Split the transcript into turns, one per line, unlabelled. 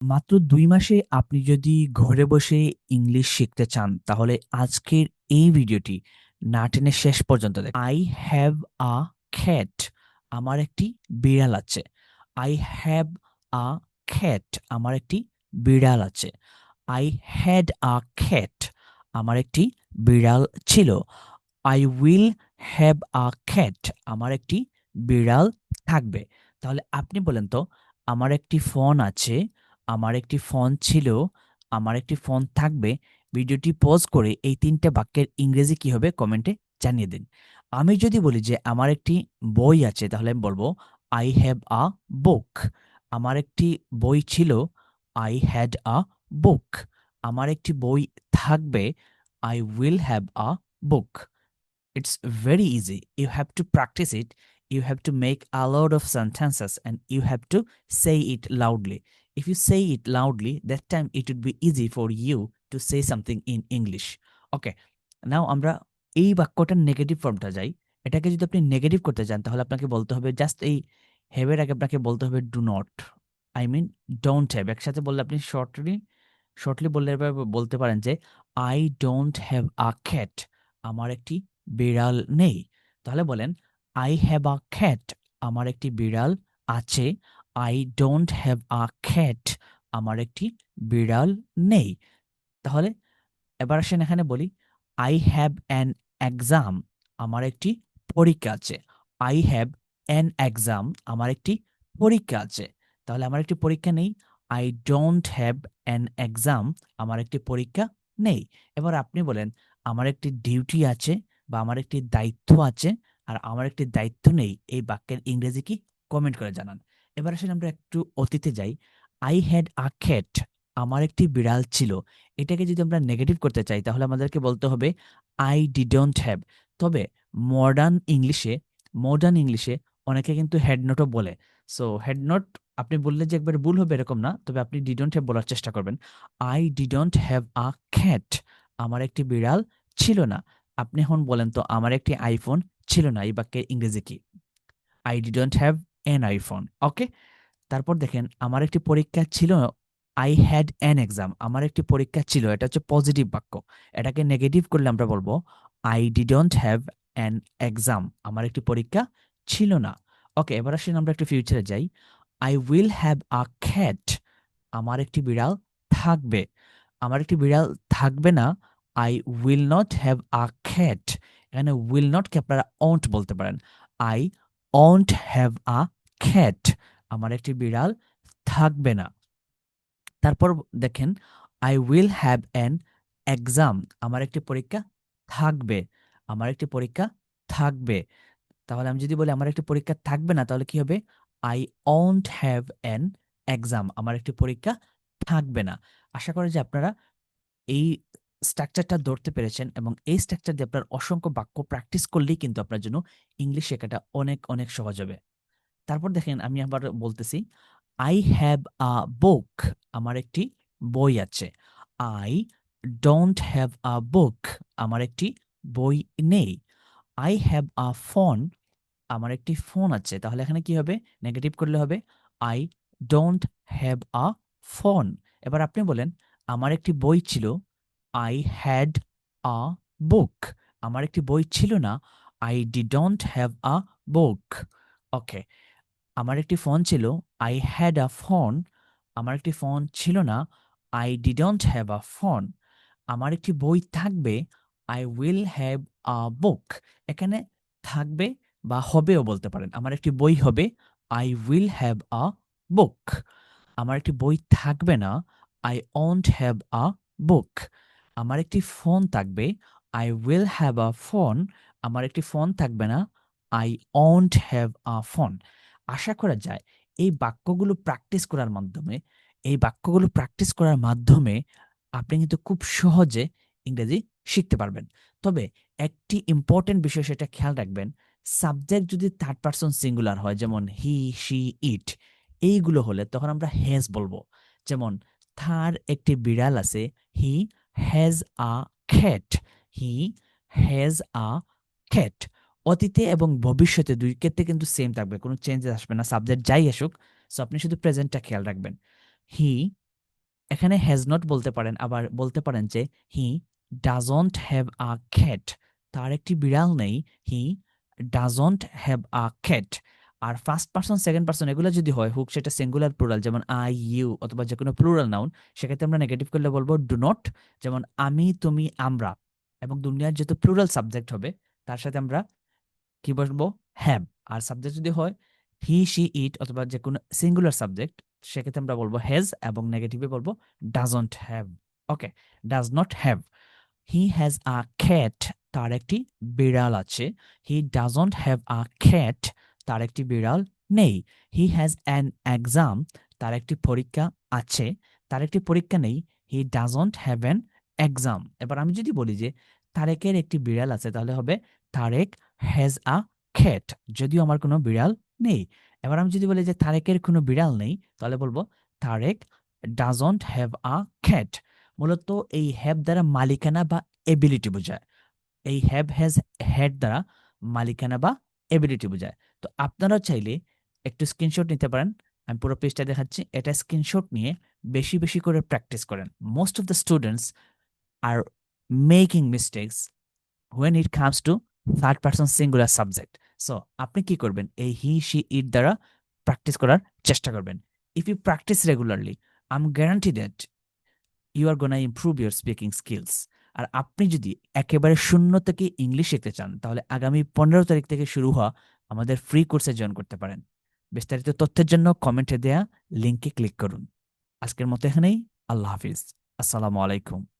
মাত্র ২ মাসে আপনি যদি ঘরে বসে ইংলিশ শিখতে চান, তাহলে আজকের এই ভিডিওটি না টেনে শেষ পর্যন্ত দেখুন। I have a cat. আমার একটি বিড়াল আছে। I have a cat. আমার একটি বিড়াল আছে। I had a cat. আমার একটি বিড়াল ছিল। I will have a cat. আমার একটি বিড়াল থাকবে। তাহলে আপনি বলেন তো, আমার একটি ফোন আছে, আমার একটি ফোন ছিল, আমার একটি ফোন থাকবে। ভিডিওটি পজ করে এই ৩ টে বাক্যের ইংরেজি কি হবে কমেন্টে জানিয়ে দিন। আমি যদি বলি যে আমার একটি বই আছে, তাহলে আমি বলব I have a book. আমার একটি বই ছিল, I had a book. আমার একটি বই থাকবে, I will have a book. It's very easy. You have to practice it. You have to make a lot of sentences and you have to say it loudly. If you say it loudly, that time it would be easy for you to say something in English. Okay. Now আমরা এই বাক্যটার negative ফর্মটা যাই। এটাকে যদি আপনি negative করতে চান, তাহলে আপনাকে বলতে হবে জাস্ট এই হ্যাভ এর আগে আপনাকে বলতে হবে do not. I mean don't have. একসাথে বললে আপনি শর্টলি বললে এভাবে বলতে পারেন যে I don't have a cat. আমার একটি বিড়াল নেই। তাহলে বলেন আই হ্যাভ আ ক্যাট। আমার একটি বিড়াল আছে। I don't have a cat. আমার একটি বিড়াল নেই। তাহলে এবার আসেন এখানে বলি আই হ্যাভ অ্যান এক্সাম। আমার একটি পরীক্ষা আছে। I have an exam. আমার একটি পরীক্ষা আছে। তাহলে আমার একটি পরীক্ষা নেই। I don't have an exam. আমার একটি পরীক্ষা নেই। এবার আপনি বলেন আমার একটি ডিউটি আছে বা আমার একটি দায়িত্ব আছে আর আমার একটি দায়িত্ব নেই। এই বাক্যের ইংরেজি কি কমেন্ট করে জানান। এবার আসলে আমরা একটু অতীতে যাই। I had a cat. আমার একটি বিড়াল ছিল। এটাকে যদি আমরা নেগেটিভ করতে চাই, তাহলে আমাদেরকে বলতে হবে আই ডিডন্ট হ্যাভ। তবে মডার্ন ইংলিশে অনেকে কিন্তু হেড নোটও বলে। সো হেড নোট আপনি বললে যে একবারে ভুল হবে এরকম না, তবে আপনি ডিডন্ট হ্যাভ বলার চেষ্টা করবেন। I didn't have a cat. আমার একটি বিড়াল ছিল না। আপনি এখন বলেন তো আমার একটি আইফোন ছিল না। এই বাক্যের ইংরেজি কি? I didn't have an iPhone. Okay. তারপর দেখেন আমার একটি পরীক্ষা ছিল। I had an exam. আমার একটি পরীক্ষা ছিল। এটা হচ্ছে পজিটিভ বাক্য। এটাকে নেগেটিভ করলে আমরা বলবো I didn't have an exam. আমার একটি পরীক্ষা ছিল না। ওকে, এবার আসেন আমরা একটু ফিউচারে যাই। I will have a cat. আমার একটি বিড়াল থাকবে। আমার একটি বিড়াল থাকবে না। I will not have a cat. এখানে উইল নটকে আপনারা ওন্ট বলতে পারেন। I won't have a cat. আমার একটি বিড়াল থাকবে না। তারপর দেখেন I will have an exam. আমার একটি পরীক্ষা থাকবে। আমার একটি পরীক্ষা থাকবে। তাহলে আমি যদি বলি আমার একটি পরীক্ষা থাকবে না, তাহলে কি হবে? I won't have an exam. আমার একটি পরীক্ষা থাকবে না। আশা করি যে আপনারা এই স্ট্রাকচারটা ধরতে পেরেছেন এবং এই স্ট্রাকচার দিয়ে আপনার অসংখ্য বাক্য প্র্যাকটিস করলেই কিন্তু আপনার জন্য ইংলিশ শেখাটা অনেক অনেক সহজ হবে। তারপর দেখেন আমি আবার বলতেছি আই হ্যাভ আ বুক। আমার একটি বই আছে। I don't have a book. আমার একটি বই নেই। I have a phone. আমার একটি ফোন আছে। তাহলে এখানে কি হবে? নেগেটিভ করলে হবে I don't have a phone. এবার আপনি বলেন আমার একটি বই ছিল। I had a book. আমার একটি বই ছিল না। আই ডিডন্ট হ্যাভ আ বুক। ওকে। আমার একটি ফোন ছিল। I had a phone. আমার একটি ফোন ছিল না। I didn't have a phone. আমার একটি বই থাকবে। আই উইল হ্যাভ আ বুক। এখানে থাকবে বা হবেও বলতে পারেন। আমার একটি বই হবে। I will have a book. আমার একটি বই থাকবে না। I won't have a book. আমার একটি ফোন থাকবে। I will have a phone. আমার একটি ফোন থাকবে না। I won't have a phone. আশা করা যায় এই বাক্যগুলো প্র্যাকটিস করার মাধ্যমে আপনি কিন্তু খুব সহজে ইংরেজি শিখতে পারবেন। তবে একটি ইম্পর্টেন্ট বিষয় সেটা খেয়াল রাখবেন, সাবজেক্ট যদি থার্ড পারসন সিঙ্গুলার হয়, যেমন হি, শি, ইট, এইগুলো হলে তখন আমরা হ্যাজ বলবো। যেমন তার একটি বিড়াল আছে। He has a cat. He has a cat. অতীতে এবং ভবিষ্যতে দুই ক্ষেত্রে কিন্তু সেম থাকবে, কোনো চেঞ্জ আসবে না, সাবজেক্ট যাই আসুক। সো আপনি শুধু প্রেজেন্টটা খেয়াল রাখবেন। হি এখানে হ্যাজ নট বলতে পারেন, আবার বলতে পারেন যে he doesn't have a cat, তার একটি বিড়াল নেই। He doesn't have a cat. আর ফার্স্ট পারসন সেকেন্ড পারসন এগুলো যদি হয় হোক সেটা সিঙ্গুলার প্লুরাল, যেমন আই ইউ অথবা যে কোনো প্লুরাল নাউন, সেক্ষেত্রে আমরা নেগেটিভ করলে বলবো ডু নট। যেমন আমি, তুমি, আমরা, এবং দুনিয়ার যত প্লুরাল সাবজেক্ট হবে তার সাথে আমরা কি বলবো, হ্যাভ। আর সাবজেক্ট যদি হয় হি, শি, ইট অথবা যে কোনো সিঙ্গুলার সাবজেক্ট, সেক্ষেত্রে আমরা বলবো হ্যাজ, এবং নেগেটিভে বলবো doesn't have. Okay, does not have. He has a cat, তার একটি বিড়াল আছে। হি ডাজন্ট হ্যাভ আ ক্যাট, তার একটি বিড়াল নেই। হি হ্যাজ অ্যান এক্সাম, তার একটি পরীক্ষা আছে। তার একটি পরীক্ষা নেই। He doesn't have an exam. এবার আমি যদি বলি যে তারেকের একটি বিড়াল আছে, তাহলে হবে তারেক হ্যাজ আ ক্যাট, যদিও আমার কোনো বিড়াল নেই। এবার আমি যদি বলি যে তারেকের কোনো বিড়াল নেই, তাহলে বলবো Tarek doesn't have a cat. মূলত এই হ্যাভ দ্বারা মালিকানা বা এবিলিটি বোঝায়। এই হ্যাভ হ্যাজ হ্যাড দ্বারা মালিকানা বা এবিলিটি বোঝায়। তো আপনারা চাইলে একটু স্ক্রিনশট নিতে পারেন, আমি পুরো পেজটা দেখাচ্ছি, এটা স্ক্রিনশট নিয়ে বেশি বেশি করে প্র্যাকটিস করেন। Most of the students are making mistakes when it comes to third person singular subject. So আপনি কি করবেন, এই হি, শি, ইট দ্বারা প্র্যাকটিস করার চেষ্টা করবেন। If you practice regularly, I am guarantee that you are gonna improve your speaking skills. আর আপনি যদি একেবারে শূন্য থেকে ইংলিশ শিখতে চান, তাহলে আগামী 15 তারিখ থেকে শুরু হওয়া আমাদের ফ্রি কোর্সে জয়েন করতে পারেন। বিস্তারিত তথ্যের জন্য কমেন্টে দেয়া লিঙ্কে ক্লিক করুন। আজকের মতো এখানেই। আল্লাহ হাফিজ। আসসালামু আলাইকুম।